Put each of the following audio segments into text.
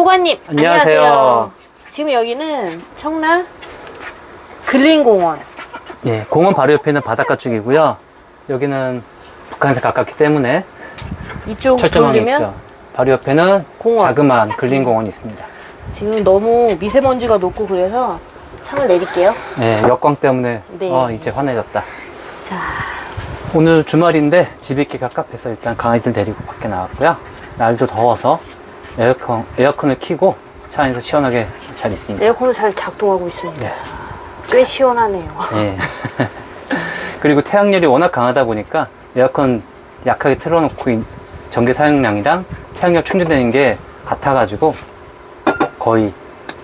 소관님 안녕하세요. 지금 여기는 청라 근린공원. 예, 공원 바로 옆에는 바닷가 쪽이고요. 여기는 북한에서 가깝기 때문에 이쪽 철조망이 돌리면 있죠. 바로 옆에는 공원. 자그마한 근린공원이 있습니다. 지금 너무 미세먼지가 높고 그래서 창을 내릴게요. 예, 역광 때문에 네. 이제 환해졌다. 자, 오늘 주말인데 집 있기 갑갑해서 일단 강아지들 데리고 밖에 나왔고요. 날도 더워서 에어컨을 켜고 차 안에서 시원하게 잘 있습니다. 에어컨은 잘 작동하고 있습니다. 네. 꽤 시원하네요. 예. 그리고 태양열이 워낙 강하다 보니까 에어컨 약하게 틀어놓고 전기 사용량이랑 태양열 충전되는 게 같아가지고 거의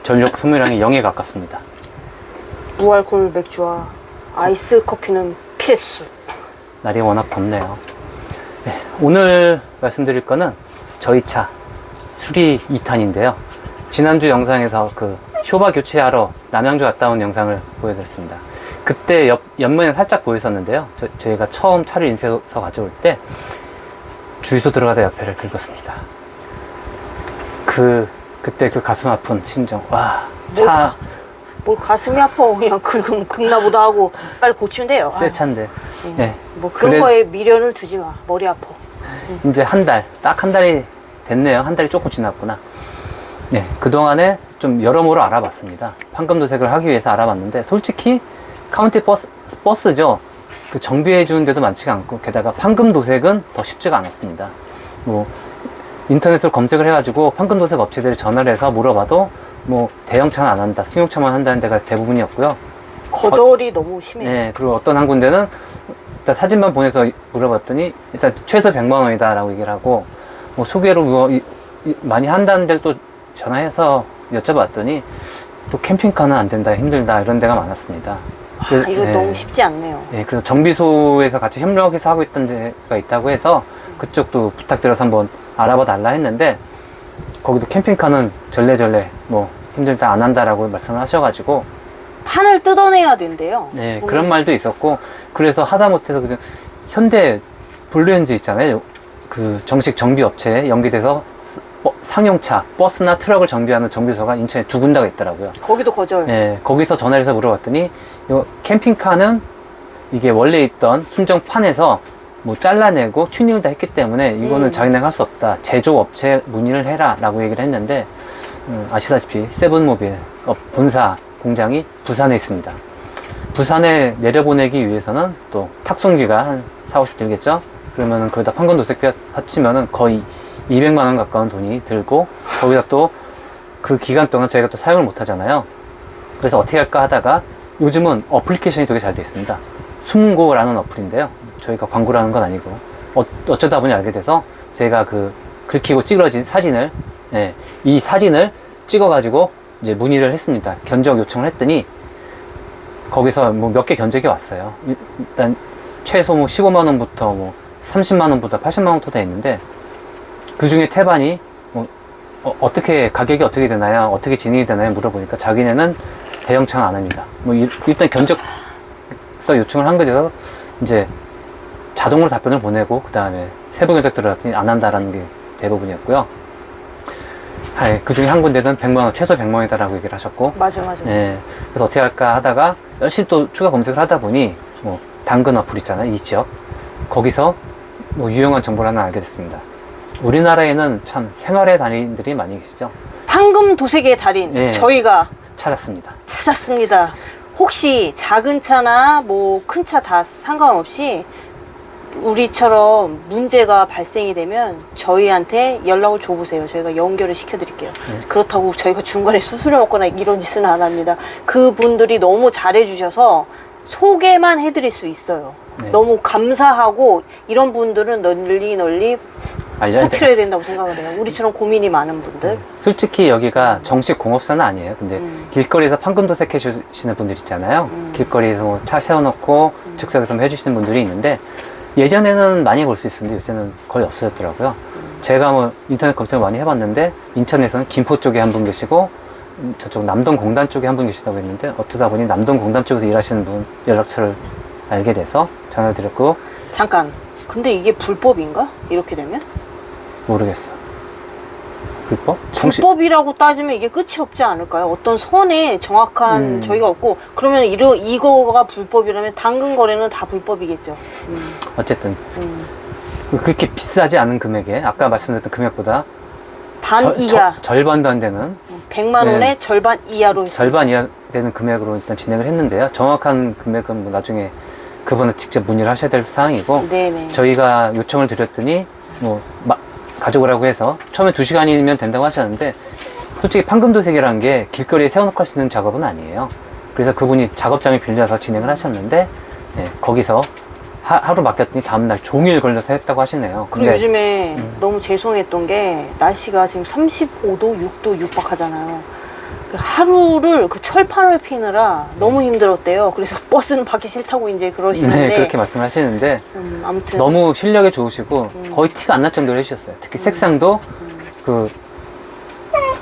전력 소모량이 0에 가깝습니다. 무알콜 맥주와 아이스 커피는 필수. 날이 워낙 덥네요. 네, 오늘 말씀드릴 거는 저희 차 수리 2탄인데요. 지난주 영상에서 그 쇼바 교체하러 남양주 갔다 온 영상을 보여드렸습니다. 그때 옆면에 살짝 보였었는데요. 저희가 처음 차를 인쇄해서 가져올 때 주유소 들어가다 옆에를 긁었습니다. 그때 그 가슴 아픈 심정. 와, 차 뭘 가슴이 아파. 그냥 긁나 보다 하고 빨리 고치면 돼요. 새 차인데. 네. 뭐 그런 거에 미련을 두지 마. 머리 아파. 이제 딱 한 달이 됐네요. 한 달이 조금 지났구나. 네, 그동안에 좀 여러모로 알아봤습니다. 판금 도색을 하기 위해서 알아봤는데, 솔직히 카운티 버스죠. 그 정비해 주는 데도 많지가 않고, 게다가 판금 도색은 더 쉽지가 않았습니다. 뭐 인터넷으로 검색을 해가지고 판금 도색 업체들이 전화를 해서 물어봐도 뭐 대형차는 안 한다, 승용차만 한다는 데가 대부분이었고요. 거절이 너무 심해요. 네, 그리고 어떤 한 군데는 일단 사진만 보내서 물어봤더니 일단 최소 100만 원이다 라고 얘기를 하고, 뭐 소개로 뭐 많이 한다는 데를 또 전화해서 여쭤봤더니 또 캠핑카는 안 된다, 힘들다 이런 데가 많았습니다. 이거 너무 쉽지 않네요. 네, 그래서 정비소에서 같이 협력해서 하고 있던 데가 있다고 해서 그쪽도 부탁드려서 한번 알아봐 달라 했는데, 거기도 캠핑카는 전례 뭐 힘들다, 안 한다라고 말씀을 하셔가지고 판을 뜯어내야 된대요. 네, 그런 말도 있었고, 그래서 하다 못해서 그냥 현대 블루엔즈 있잖아요. 그 정식 정비 업체에 연계돼서 상용차, 버스나 트럭을 정비하는 정비소가 인천에 2군데가 있더라고요. 거기도 거절. 네, 거기서 전화를 해서 물어봤더니, 이 캠핑카는 이게 원래 있던 순정판에서 뭐 잘라내고 튜닝을 다 했기 때문에 이거는 자기네가 할 수 없다. 제조업체 문의를 해라 라고 얘기를 했는데, 아시다시피 세븐모빌 본사 공장이 부산에 있습니다. 부산에 내려보내기 위해서는 또 탁송비가 한 4, 50 들겠죠? 그러면은 거기다 판금 도색비 합치면은 거의 200만 원 가까운 돈이 들고, 거기다 또 그 기간 동안 저희가 또 사용을 못 하잖아요. 그래서 어떻게 할까 하다가 요즘은 어플리케이션이 되게 잘 돼 있습니다. 숨고라는 어플인데요. 저희가 광고를 하는 건 아니고 어쩌다 보니 알게 돼서 제가 그 긁히고 찌그러진 사진을, 이 사진을 찍어가지고 이제 문의를 했습니다. 견적 요청을 했더니 거기서 뭐 몇 개 견적이 왔어요. 일단 최소 뭐 15만 원부터 뭐 30만 원부터 80만 원부터 돼 있는데, 그 중에 태반이 뭐 어떻게 가격이 어떻게 되나요? 어떻게 진행이 되나요? 물어보니까 자기네는 대형차는 안 합니다. 뭐 일단 견적서 요청을 한 거에 대해서 이제 자동으로 답변을 보내고, 그 다음에 세부 견적 들어갔더니 안 한다라는 게 대부분이었고요. 그 중에 한 군데는 100만 원, 최소 100만 원이다라고 얘기를 하셨고. 맞아. 네. 그래서 어떻게 할까 하다가 열심히 또 추가 검색을 하다 보니, 뭐, 당근 어플 있잖아요. 이 지역. 거기서 뭐 유용한 정보를 하나 알게 됐습니다. 우리나라에는 참 생활의 달인들이 많이 계시죠. 판금 도색의 달인. 네. 저희가 찾았습니다. 혹시 작은 차나 뭐 큰 차 다 상관없이 우리처럼 문제가 발생이 되면 저희한테 연락을 줘보세요. 저희가 연결을 시켜드릴게요. 그렇다고 저희가 중간에 수수료 먹거나 이런 짓은 안 합니다. 그분들이 너무 잘해주셔서 소개만 해드릴 수 있어요. 네. 너무 감사하고, 이런 분들은 널리 퍼뜨려야 된다고 생각을 해요. 우리처럼 고민이 많은 분들. 솔직히 여기가 정식 공업사는 아니에요. 근데 길거리에서 판금 도색해 주시는 분들 있잖아요. 길거리에서 뭐 차 세워놓고 즉석에서 뭐 해주시는 분들이 있는데, 예전에는 많이 볼 수 있었는데 요새는 거의 없어졌더라고요. 제가 뭐 인터넷 검색을 많이 해봤는데, 인천에서는 김포 쪽에 한 분 계시고 저쪽 남동공단 쪽에 한 분 계시다고 했는데, 어쩌다 보니 남동공단 쪽에서 일하시는 분 연락처를 알게 돼서 전화를 드렸고. 잠깐, 근데 이게 불법인가? 이렇게 되면? 모르겠어요. 불법? 불법이라고 따지면 이게 끝이 없지 않을까요? 어떤 선에 정확한 저희가 없고, 그러면 이거가 불법이라면 당근 거래는 다 불법이겠죠. 어쨌든 그렇게 비싸지 않은 금액에 아까 말씀드렸던 금액보다 반 이하. 절반도 안 되는 100만 원의 네. 절반 이하로 했습니다. 절반 이하 되는 금액으로 일단 진행을 했는데요. 정확한 금액은 뭐 나중에 그분은 직접 문의를 하셔야 될 사항이고, 네네. 저희가 요청을 드렸더니 뭐 가져오라고 해서 처음에 2시간이면 된다고 하셨는데, 솔직히 판금도색이라는 게 길거리에 세워놓고 할 수 있는 작업은 아니에요. 그래서 그분이 작업장에 빌려서 진행을 하셨는데, 네, 거기서 하루 맡겼더니 다음날 종일 걸려서 했다고 하시네요. 그리고 요즘에 너무 죄송했던 게 날씨가 지금 35도, 6도 육박하잖아요. 하루를 그 철판을 피느라 너무 힘들었대요. 그래서 버스는 받기 싫다고 이제 그러시는데. 네, 그렇게 말씀을 하시는데, 아무튼 너무 실력이 좋으시고 거의 티가 안 날 정도로 해주셨어요. 특히 색상도 그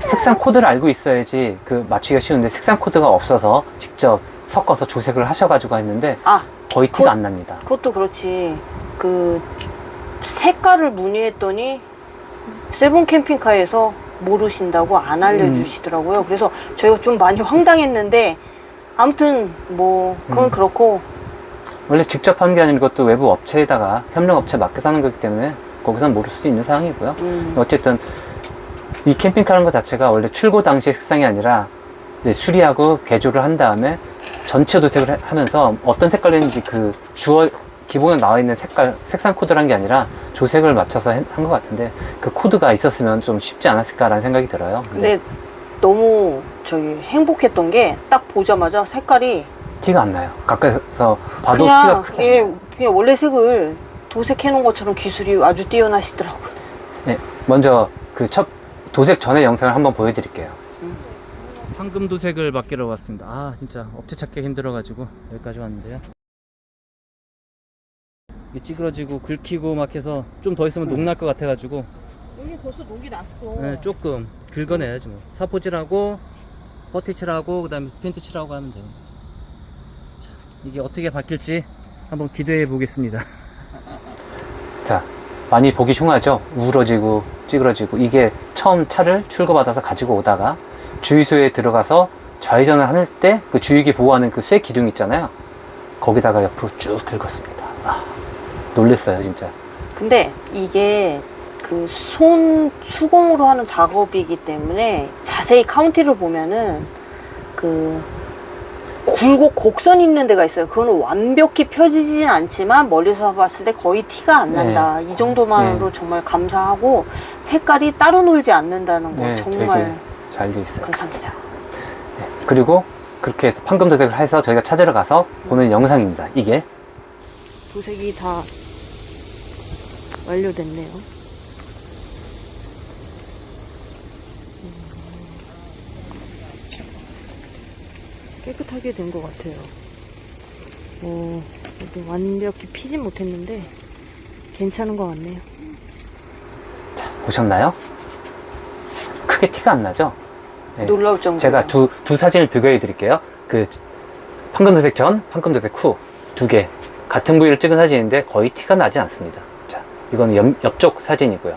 색상 코드를 알고 있어야지 그 맞추기가 쉬운데, 색상 코드가 없어서 직접 섞어서 조색을 하셔가지고 했는데 거의 티가 안 납니다. 그것도 그렇지. 그 색깔을 문의했더니 세븐 캠핑카에서 모르신다고 안 알려주시더라고요. 그래서 저희가 좀 많이 황당했는데, 아무튼 뭐 그건 그렇고, 원래 직접 하는 게 아니라 이것도 외부 업체에다가 협력업체 맡겨서 하는 거기 때문에 거기서 모를 수도 있는 상황이고요. 어쨌든 이 캠핑카라는 것 자체가 원래 출고 당시의 색상이 아니라 이제 수리하고 개조를 한 다음에 전체 도색을 하면서 어떤 색깔인지 그 기본에 나와 있는 색상 코드란 게 아니라 조색을 맞춰서 한 것 같은데, 그 코드가 있었으면 좀 쉽지 않았을까라는 생각이 들어요. 근데 너무 행복했던 게 딱 보자마자 색깔이 티가 안 나요. 가까이서 봐도 그냥, 티가 크지 않아요. 그냥 원래 색을 도색해 놓은 것처럼 기술이 아주 뛰어나시더라고요. 네, 먼저 그 첫 도색 전에 영상을 한번 보여드릴게요. 황금 도색을 맡기러 왔습니다. 아, 진짜 업체 찾기 힘들어가지고 여기까지 왔는데요. 이게 찌그러지고 긁히고 막 해서 좀 더 있으면 녹 날 것 같아가지고, 여기 벌써 녹이 났어. 네, 조금 긁어내야지 뭐. 사포질하고 퍼티칠하고 그다음에 페인트 칠하고 하면 돼요. 자, 이게 어떻게 바뀔지 한번 기대해 보겠습니다. 자, 많이 보기 흉하죠? 우러지고 찌그러지고. 이게 처음 차를 출고받아서 가지고 오다가 주유소에 들어가서 좌회전을 할 때 그 주유기 보호하는 그 쇠 기둥 있잖아요. 거기다가 옆으로 쭉 긁었습니다. 놀랬어요, 진짜. 근데 이게 그 수공으로 하는 작업이기 때문에 자세히 카운티를 보면은 그 굴곡 곡선 있는 데가 있어요. 그거는 완벽히 펴지진 않지만 멀리서 봤을 때 거의 티가 안 난다. 이 정도만으로 정말 감사하고, 색깔이 따로 놀지 않는다는 거 정말 잘 돼 있어요. 감사합니다. 네, 그리고 그렇게 해서 판금 도색을 해서 저희가 찾으러 가서 보는 영상입니다. 이게 도색이 다 완료됐네요. 깨끗하게 된 것 같아요. 완벽히 피진 못했는데 괜찮은 것 같네요. 자, 보셨나요? 크게 티가 안 나죠? 네. 놀라울 정도로. 제가 두 사진을 비교해 드릴게요. 그 황금 도색 전, 황금 도색 후 두 개 같은 부위를 찍은 사진인데 거의 티가 나지 않습니다. 자, 이건 옆쪽 사진이고요.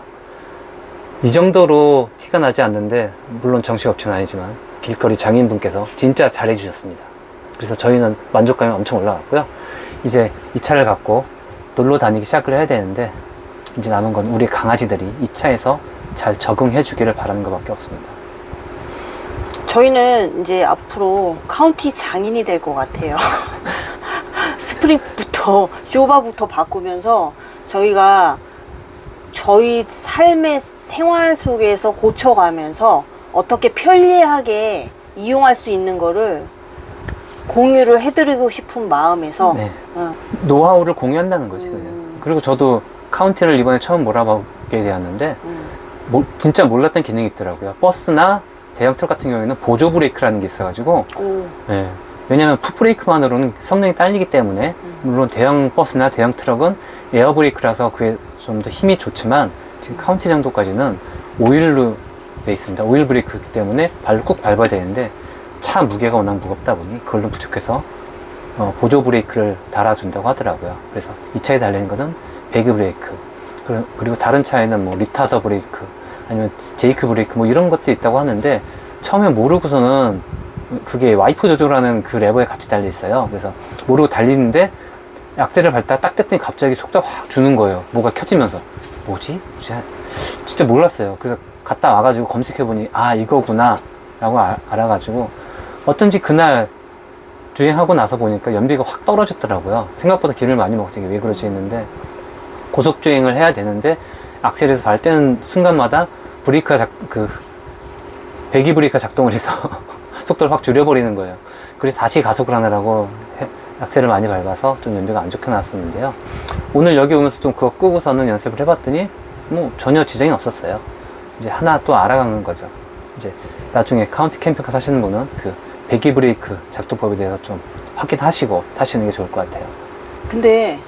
이 정도로 티가 나지 않는데, 물론 정식 업체는 아니지만 길거리 장인분께서 진짜 잘해 주셨습니다. 그래서 저희는 만족감이 엄청 올라갔고요. 이제 이 차를 갖고 놀러 다니기 시작을 해야 되는데, 이제 남은 건 우리 강아지들이 이 차에서 잘 적응해 주기를 바라는 것밖에 없습니다. 저희는 이제 앞으로 카운티 장인이 될 것 같아요. 스프링부터 쇼바부터 바꾸면서 저희가 저희 삶의 생활 속에서 고쳐가면서 어떻게 편리하게 이용할 수 있는 거를 공유를 해드리고 싶은 마음에서 노하우를 공유한다는 거지 그냥. 그리고 저도 카운티를 이번에 처음 몰아보게 되었는데 진짜 몰랐던 기능이 있더라고요. 버스나 대형 트럭 같은 경우에는 보조 브레이크라는 게 있어가지고 왜냐하면 풋브레이크만으로는 성능이 딸리기 때문에, 물론 대형 버스나 대형 트럭은 에어 브레이크라서 그게 좀 더 힘이 좋지만, 지금 카운티 정도까지는 오일로 돼 있습니다. 오일 브레이크이기 때문에 발로 꾹 밟아야 되는데, 차 무게가 워낙 무겁다 보니 그걸로 부족해서 보조 브레이크를 달아준다고 하더라고요. 그래서 이 차에 달리는 거는 배기 브레이크, 그리고 다른 차에는 뭐 리타더 브레이크, 아니면 제이크 브레이크 뭐 이런 것도 있다고 하는데 처음에 모르고서는 그게 와이프 조절하는 그 레버에 같이 달려 있어요. 그래서 모르고 달리는데 악셀을 밟다가 딱 뗐더니 갑자기 속도가 확 주는 거예요. 뭐가 켜지면서. 뭐지? 진짜 몰랐어요. 그래서 갔다 와가지고 검색해보니 아 이거구나 라고 알아가지고 어쩐지 그날 주행하고 나서 보니까 연비가 확 떨어졌더라고요. 생각보다 기름을 많이 먹어서 이게 왜 그러지 했는데 고속주행을 해야 되는데 악셀에서 발 떼는 순간마다 브레이크가 배기 브레이크가 작동을 해서 속도를 확 줄여버리는 거예요. 그래서 다시 가속을 하느라고 악셀을 많이 밟아서 좀 연비가 안 좋게 나왔었는데요. 오늘 여기 오면서 좀 그거 끄고서는 연습을 해봤더니 뭐 전혀 지장이 없었어요. 이제 하나 또 알아가는 거죠. 이제 나중에 카운티 캠핑카 사시는 분은 그 배기 브레이크 작동법에 대해서 좀 확인하시고 타시는 게 좋을 것 같아요. 근데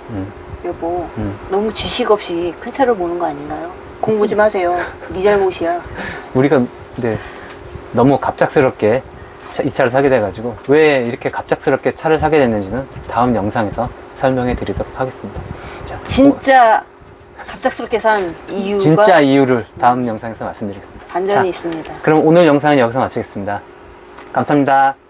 여보 너무 지식 없이 큰 차를 보는 거 아닌가요? 공부 좀 하세요. 네 잘못이야. 우리가 근데 너무 갑작스럽게 이 차를 사게 돼가지고 왜 이렇게 갑작스럽게 차를 사게 됐는지는 다음 영상에서 설명해 드리도록 하겠습니다. 자, 진짜 갑작스럽게 산 이유가 진짜 이유를 다음 영상에서 말씀드리겠습니다. 반전이 있습니다. 그럼 오늘 영상은 여기서 마치겠습니다. 감사합니다.